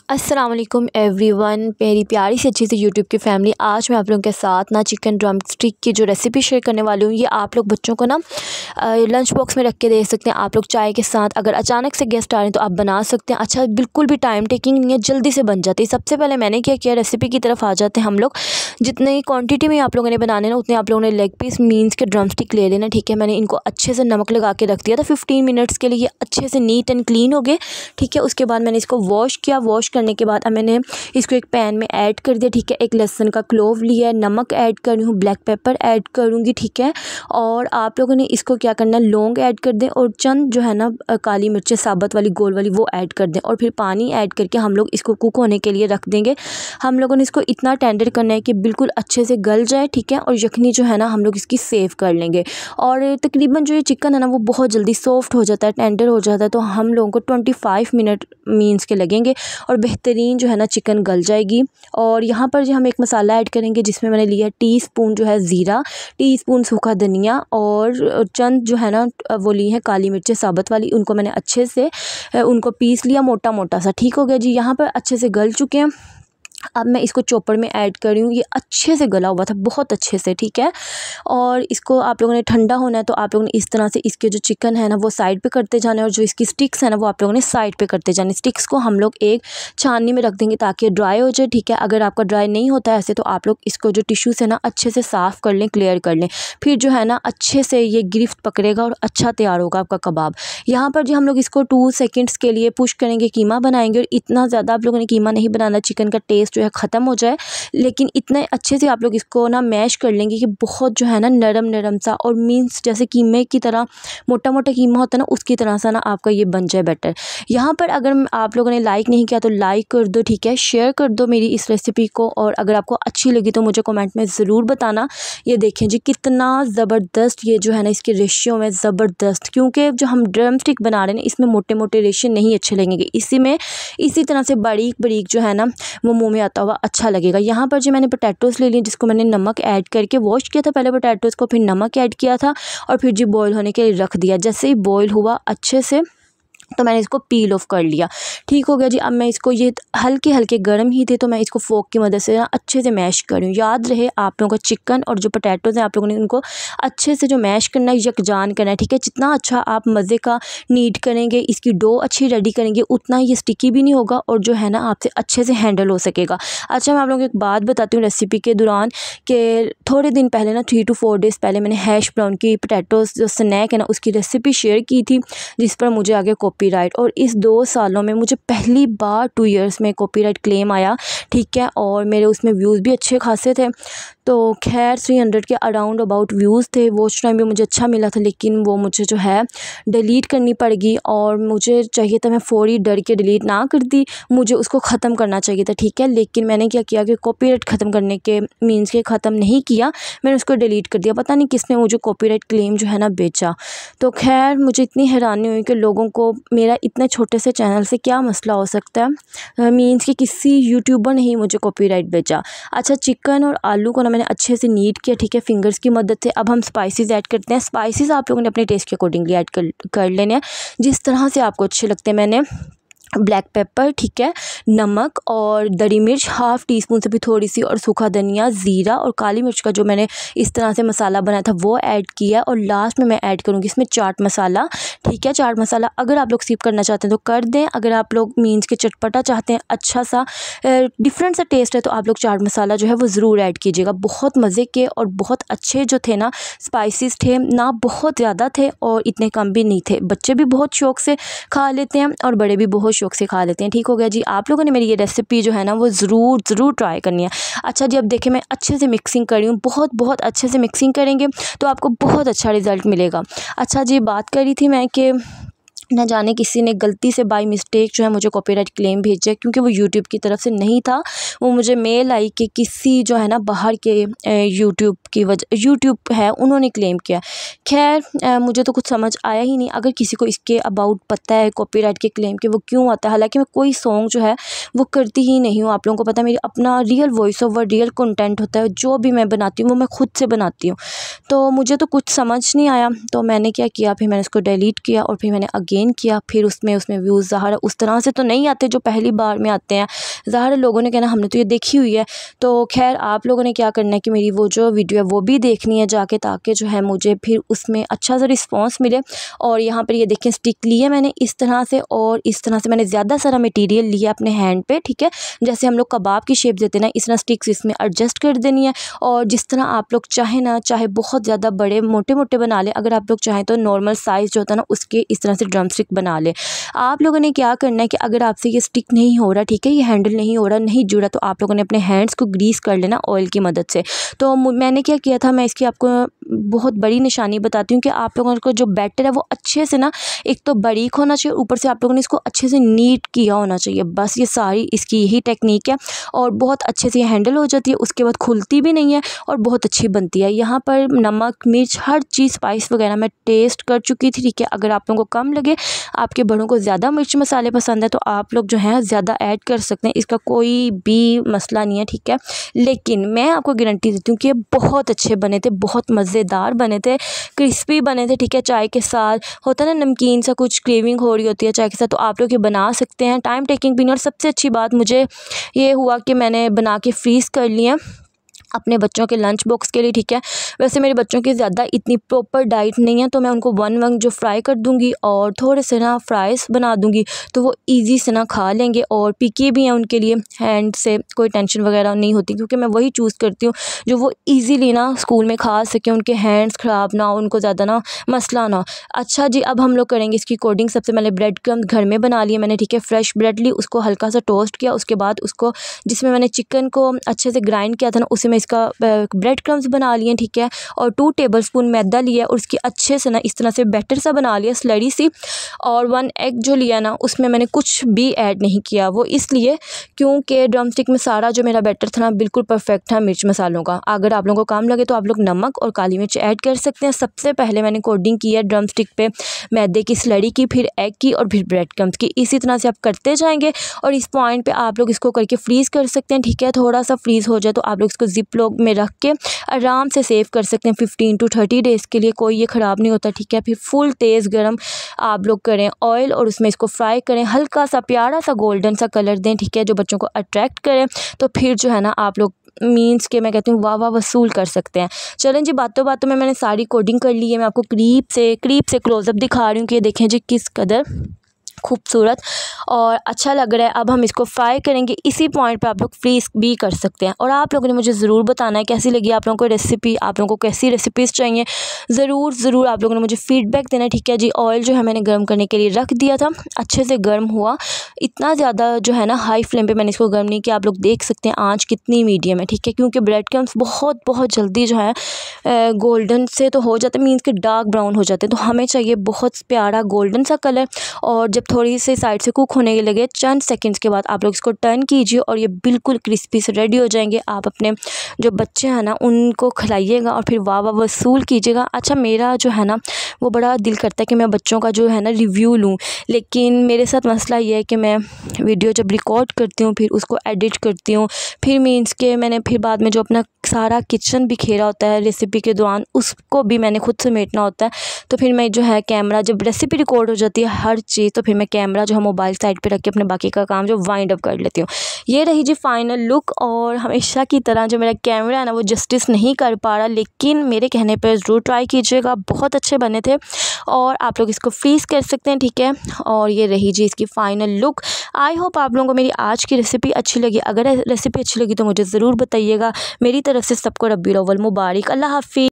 अस्सलाम वालेकुम एवरीवन, मेरी प्यारी सी अच्छी सी यूट्यूब की फैमिली। आज मैं आप लोगों के साथ ना चिकन ड्रम स्टिक की जो रेसिपी शेयर करने वाली हूँ। ये आप लोग बच्चों को ना लंच बॉक्स में रख के दे सकते हैं। आप लोग चाय के साथ, अगर अचानक से गेस्ट आ रहे हैं तो आप बना सकते हैं। अच्छा, बिल्कुल भी टाइम टेकिंग नहीं है, जल्दी से बन जाती है। सबसे पहले मैंने क्या किया, रेसिपी की तरफ आ जाते हैं हम लोग। जितनी क्वान्टिटी में आप लोगों ने बनाने ना, उतने आप लोगों ने लेग पीस मीन्स के ड्रम स्टिक ले लेना। ठीक है, मैंने इनको अच्छे से नमक लगा के रख दिया था 15 मिनट्स के लिए। ये अच्छे से नीट एंड क्लीन हो गए। ठीक है, उसके बाद मैंने इसको वॉश किया। वॉश करने के बाद अब मैंने इसको एक पैन में ऐड कर दिया। ठीक है, एक लहसुन का क्लोव लिया है, नमक ऐड कर रही हूँ, ब्लैक पेपर ऐड करूँगी। ठीक है, और आप लोगों ने इसको क्या करना है, लौंग ऐड कर दें और चंद जो है ना काली मिर्चें साबुत वाली गोल वाली वो ऐड कर दें। और फिर पानी ऐड करके हम लोग इसको कुक होने के लिए रख देंगे। हम लोगों ने इसको इतना टेंडर करना है कि बिल्कुल अच्छे से गल जाए। ठीक है, और यखनी जो है ना हम लोग इसकी सेव कर लेंगे। और तकरीबन जो ये चिकन है ना वो बहुत जल्दी सॉफ्ट हो जाता है, टेंडर हो जाता है। तो हम लोगों को 25 मिनट मीन्स के लगेंगे और बेहतरीन जो है ना चिकन गल जाएगी। और यहाँ पर जो हम एक मसाला ऐड करेंगे, जिसमें मैंने लिया टीस्पून जो है ज़ीरा, टीस्पून सूखा धनिया और चंद जो है ना वो ली है काली मिर्चें साबुत वाली। उनको मैंने अच्छे से उनको पीस लिया मोटा मोटा सा। ठीक हो गया जी, यहाँ पर अच्छे से गल चुके हैं। अब मैं इसको चॉपर में ऐड कर रही हूँ। ये अच्छे से गला हुआ था, बहुत अच्छे से। ठीक है, और इसको आप लोगों ने ठंडा होना है तो आप लोगों ने इस तरह से इसके जो चिकन है ना वो साइड पे करते जाना है, और जो इसकी स्टिक्स है ना वो आप लोगों ने साइड पे करते जाने। स्टिक्स को हम लोग एक छाननी में रख देंगे ताकि ड्राई हो जाए। ठीक है, अगर आपका ड्राई नहीं होता है ऐसे तो आप लोग इसको जो टिश्यू से ना अच्छे से साफ़ कर लें, क्लियर कर लें। फिर जो है ना अच्छे से ये गिरफ्त पकड़ेगा और अच्छा तैयार होगा आपका कबाब। यहाँ पर जो हम लोग इसको 2 सेकेंड्स के लिए पुश करेंगे, कीमा बनाएंगे। और इतना ज़्यादा आप लोगों ने कीमा नहीं बनाना, चिकन का टेस्ट जो है ख़त्म हो जाए। लेकिन इतने अच्छे से आप लोग इसको ना मैश कर लेंगे कि बहुत जो है ना नरम नरम सा, और मीन्स जैसे कीमे की तरह मोटा मोटा कीमा होता है ना उसकी तरह सा ना आपका ये बन जाए बैटर। यहाँ पर अगर आप लोगों ने लाइक नहीं किया तो लाइक कर दो। ठीक है, शेयर कर दो मेरी इस रेसिपी को, और अगर आपको अच्छी लगी तो मुझे कमेंट में ज़रूर बताना। ये देखें जी कितना ज़बरदस्त ये जो है ना इसके रेशियो में ज़बरदस्त, क्योंकि जो हम ड्रम स्टिक बना रहे हैं इसमें मोटे मोटे रेशियो नहीं अच्छे लगेंगे। इसी तरह से बारीक बारीक जो है ना वो मुँह में आता हुआ अच्छा लगेगा। यहाँ पर जो मैंने पोटैटोज़ ले लिए, जिसको मैंने नमक ऐड करके वॉश किया था पहले पोटैटोज़ को, फिर नमक ऐड किया था और फिर जी बॉईल होने के लिए रख दिया। जैसे ही बॉईल हुआ अच्छे से तो मैंने इसको पील ऑफ कर लिया। ठीक हो गया जी, अब मैं इसको, ये हल्के हल्के गर्म ही थे तो मैं इसको फोक की मदद से ना अच्छे से मैश कर रही हूँ। याद रहे आप लोगों का चिकन और जो पोटैटोज़ हैं आप लोगों ने उनको अच्छे से जो मैश करना है, यकजान करना है। ठीक है, जितना अच्छा आप मज़े का नीड करेंगे, इसकी डो अच्छी रेडी करेंगे, उतना ये स्टिकी भी नहीं होगा और जो है ना आपसे अच्छे से हैंडल हो सकेगा। अच्छा, मैं आप लोगों को एक बात बताती हूँ रेसिपी के दौरान कि थोड़े दिन पहले ना 3 to 4 डेज़ पहले मैंने हैश ब्राउन की पोटैटोज़ जो स्नैक है ना उसकी रेसिपी शेयर की थी, जिस पर मुझे आगे कॉपीराइट, और इस 2 सालों में मुझे पहली बार 2 इयर्स में कॉपीराइट क्लेम आया। ठीक है, और मेरे उसमें व्यूज़ भी अच्छे खासे थे। तो खैर 300 के अराउंड अबाउट व्यूज़ थे। वॉच टाइम भी मुझे अच्छा मिला था, लेकिन वो मुझे जो है डिलीट करनी पड़ेगी, और मुझे चाहिए था मैं फौरी डर के डिलीट ना करती, मुझे उसको ख़त्म करना चाहिए था। ठीक है, लेकिन मैंने क्या किया कि कॉपीराइट ख़त्म करने के मीन्स के ख़त्म नहीं किया, मैंने उसको डिलीट कर दिया। पता नहीं किसने मुझे कॉपीराइट क्लेम जो है ना बेचा। तो खैर मुझे इतनी हैरानी हुई कि लोगों को मेरा इतने छोटे से चैनल से क्या मसला हो सकता है, मीन्स कि किसी यूट्यूबर ने ही मुझे कॉपीराइट बेचा। अच्छा, चिकन और आलू को ना मैंने अच्छे से नीट किया। ठीक है, फिंगर्स की मदद से। अब हम स्पाइसेस ऐड करते हैं। स्पाइसेस आप लोगों ने अपने टेस्ट के अकॉर्डिंगली ऐड कर लेने हैं, जिस तरह से आपको अच्छे लगते हैं। मैंने ब्लैक पेपर, ठीक है, नमक और दरी मिर्च 1/2 टीस्पून से भी थोड़ी सी, और सूखा धनिया, ज़ीरा और काली मिर्च का जो मैंने इस तरह से मसाला बनाया था वो ऐड किया। और लास्ट में मैं ऐड करूँगी इसमें चाट मसाला। ठीक है, चाट मसाला अगर आप लोग स्किप करना चाहते हैं तो कर दें। अगर आप लोग मीन्स के चटपटा चाहते हैं, अच्छा सा डिफरेंट सा टेस्ट है, तो आप लोग चाट मसाला जो है वो ज़रूर ऐड कीजिएगा। बहुत मज़े के और बहुत अच्छे जो थे ना स्पाइसेस थे ना, बहुत ज़्यादा थे और इतने कम भी नहीं थे। बच्चे भी बहुत शौक़ से खा लेते हैं और बड़े भी बहुत शौक़ से खा लेते हैं। ठीक हो गया जी, आप लोगों ने मेरी ये रेसिपी जो है ना वो ज़रूर ट्राई करनी है। अच्छा जी, अब देखें मैं अच्छे से मिक्सिंग कर रही हूँ, बहुत अच्छे से मिक्सिंग करेंगे तो आपको बहुत अच्छा रिज़ल्ट मिलेगा। अच्छा जी, बात कर रही थी मैं कि न जाने किसी ने गलती से बाय मिस्टेक जो है मुझे कॉपीराइट क्लेम भेजा, क्योंकि वो यूट्यूब की तरफ से नहीं था। वो मुझे मेल आई कि किसी जो है ना बाहर के यूट्यूब है उन्होंने क्लेम किया। खैर मुझे तो कुछ समझ आया ही नहीं। अगर किसी को इसके अबाउट पता है कॉपीराइट के क्लेम के वो क्यों आता है, हालांकि मैं कोई सॉन्ग जो है वो करती ही नहीं हूँ। आप लोगों को पता है मेरी अपना real voice over real content होता है, जो भी मैं बनाती हूँ वो मैं खुद से बनाती हूँ। तो मुझे तो कुछ समझ नहीं आया, तो मैंने क्या किया, फिर मैंने इसको डिलीट किया और फिर मैंने अगेन गेन किया, फिर उसमें व्यूज़ ज़ाहिर उस तरह से तो नहीं आते जो पहली बार में आते हैं, ज़ाहिर लोगों ने कहना हमने तो ये देखी हुई है। तो खैर आप लोगों ने क्या करना है कि मेरी वो जो वीडियो है वो भी देखनी है जाके, ताकि जो है मुझे फिर उसमें अच्छा सा रिस्पॉन्स मिले। और यहाँ पर ये देखें स्टिक ली है मैंने इस तरह से, और इस तरह से मैंने ज़्यादा सारा मटीरियल लिया अपने हैंड पे, ठीक है। जैसे हम लोग कबाब की शेप देते हैं ना, इस तरह स्टिक्स इसमें एडजस्ट कर देनी है। और जिस तरह आप लोग चाहे ना, चाहे बहुत ज़्यादा बड़े मोटे मोटे बना लें, अगर आप लोग चाहें तो नॉर्मल साइज़ जो होता है ना उसके इस तरह से ड्रम स्टिक बना लें। आप लोगों ने क्या करना है कि अगर आपसे ये स्टिक नहीं हो रहा, ठीक है, ये हैंडल नहीं हो रहा, नहीं जुड़ा, तो आप लोगों ने अपने हैंड्स को ग्रीस कर लेना ऑयल की मदद से। तो मैंने क्या किया था, मैं इसकी आपको बहुत बड़ी निशानी बताती हूँ कि आप लोगों को जो बैटर है वो अच्छे से ना, एक तो बारीक होना चाहिए, ऊपर से आप लोगों ने इसको अच्छे से नीट किया होना चाहिए। बस ये सारी इसकी यही टेक्निक है, और बहुत अच्छे से ये हैंडल हो जाती है, उसके बाद खुलती भी नहीं है और बहुत अच्छी बनती है। यहाँ पर नमक मिर्च हर चीज़ स्पाइस वगैरह मैं टेस्ट कर चुकी थी, ठीक है। अगर आप लोगों को कम लगे, आपके बड़ों को ज़्यादा मिर्च मसाले पसंद है, तो आप लोग जो है ज़्यादा ऐड कर सकते हैं, इसका कोई भी मसला नहीं है, ठीक है। लेकिन मैं आपको गारंटी देती हूँ कि ये बहुत अच्छे बने थे, बहुत मज़ेदार बने थे, क्रिस्पी बने थे, ठीक है। चाय के साथ होता है ना नमकीन सा कुछ क्रेविंग हो रही होती है चाय के साथ, तो आप लोग ये बना सकते हैं। टाइम टेकिंग भी नहीं, और सबसे अच्छी बात मुझे ये हुआ कि मैंने बना के फ्रीज़ कर लिया अपने बच्चों के लंच बॉक्स के लिए, ठीक है। वैसे मेरे बच्चों की ज़्यादा इतनी प्रॉपर डाइट नहीं है, तो मैं उनको वन जो फ्राई कर दूंगी और थोड़े से ना फ्राइज़ बना दूंगी, तो वो इजी से ना खा लेंगे। और पिकी भी हैं उनके लिए, हैंड से कोई टेंशन वगैरह नहीं होती, क्योंकि मैं वही चूज़ करती हूँ जो वो ईज़िली ना स्कूल में खा सकें, उनके हैंड्स ख़राब ना हो, उनको ज़्यादा ना मसला ना हो। अच्छा जी, अब हम लोग करेंगे इसकी कोडिंग। सबसे पहले ब्रेड क्रम्स घर में बना लिए मैंने, ठीक है। फ्रेश ब्रेड ली, उसको हल्का सा टोस्ट किया, उसके बाद उसको जिसमें मैंने चिकन को अच्छे से ग्राइंड किया था ना, उसी में इसका ब्रेड क्रम्स बना लिए, ठीक है। और 2 टेबलस्पून मैदा लिया और उसकी अच्छे से ना इस तरह से बैटर सा बना लिया, स्लरी सी। और 1 एग जो लिया ना, उसमें मैंने कुछ भी ऐड नहीं किया, वो इसलिए क्योंकि ड्रम स्टिक में सारा जो मेरा बैटर था ना बिल्कुल परफेक्ट था मिर्च मसालों का। अगर आप लोगों को काम लगे तो आप लोग नमक और काली मिर्च ऐड कर सकते हैं। सबसे पहले मैंने कोडिंग की है ड्रम स्टिक पे मैदे की स्लरी की, फिर एग की और फिर ब्रेड क्रम्स की। इसी तरह से आप करते जाएंगे, और इस पॉइंट पे आप लोग इसको करके फ्रीज़ कर सकते हैं, ठीक है। थोड़ा सा फ्रीज़ हो जाए तो आप लोग इसको जिप लॉक में रख के आराम से सेव कर सकते हैं 15 to 30 डेज़ के लिए, कोई ये ख़राब नहीं होता, ठीक है। फिर फुल तेज़ गरम आप लोग करें ऑयल और उसमें इसको फ्राई करें, हल्का सा प्यारा सा गोल्डन सा कलर दें, ठीक है, जो बच्चों को अट्रैक्ट करें। तो फिर जो है ना आप लोग मीन्स के मैं कहती हूँ वाह वाह वसूल कर सकते हैं। चलें जी, बातों बातों में मैंने सारी कोडिंग कर ली है। मैं आपको करीब से क्लोज़अप दिखा रही हूँ कि ये देखें जी किस कदर खूबसूरत और अच्छा लग रहा है। अब हम इसको फ्राई करेंगे। इसी पॉइंट पे आप लोग फ्रीज़ भी कर सकते हैं। और आप लोगों ने मुझे ज़रूर बताना है कैसी लगी आप लोगों को रेसिपी, आप लोगों को कैसी रेसिपीज़ चाहिए, ज़रूर आप लोगों ने मुझे फ़ीडबैक देना, ठीक है जी। ऑयल जो है मैंने गर्म करने के लिए रख दिया था, अच्छे से गर्म हुआ, इतना ज़्यादा जो है ना हाई फ्लेम पर मैंने इसको गर्म नहीं किया। आप लोग देख सकते हैं आँच कितनी मीडियम है, ठीक है, क्योंकि ब्रेड क्रम्स बहुत जल्दी जो है गोल्डन से तो हो जाते हैं, मीन्स के डार्क ब्राउन हो जाते हैं, तो हमें चाहिए बहुत प्यारा गोल्डन सा कलर। और जब थोड़ी सी साइड से कुक होने लगे चंद सेकंड्स के बाद आप लोग इसको टर्न कीजिए और ये बिल्कुल क्रिस्पी से रेडी हो जाएंगे। आप अपने जो बच्चे हैं ना उनको खिलाइएगा और फिर वाह वाह वसूल कीजिएगा। अच्छा, मेरा जो है ना वो बड़ा दिल करता है कि मैं बच्चों का जो है ना रिव्यू लूँ, लेकिन मेरे साथ मसला ये है कि मैं वीडियो जब रिकॉर्ड करती हूँ फिर उसको एडिट करती हूँ, फिर मीन्स के मैंने फिर बाद में जो अपना सारा किचन बिखेरा होता है रेसिपी के दौरान उसको भी मैंने खुद समेटना होता है। तो फिर मैं जो है कैमरा जब रेसिपी रिकॉर्ड हो जाती है हर चीज़, तो फिर मैं कैमरा जो है मोबाइल साइड पे रख के अपने बाकी का काम जो वाइंड अप कर लेती हूँ। ये रही जी फाइनल लुक। और हमेशा की तरह जो मेरा कैमरा है ना वो जस्टिस नहीं कर पा रहा, लेकिन मेरे कहने पर ज़रूर ट्राई कीजिएगा, बहुत अच्छे बने थे। और आप लोग इसको फ्रीज़ कर सकते हैं, ठीक है। और ये रही जी इसकी फ़ाइनल लुक। आई होप आप लोगों को मेरी आज की रेसिपी अच्छी लगी। अगर रेसिपी अच्छी लगी तो मुझे ज़रूर बताइएगा। मेरी तरफ से सबको रब्बीउल अव्वल मुबारक। अल्लाह हाफ़िज़।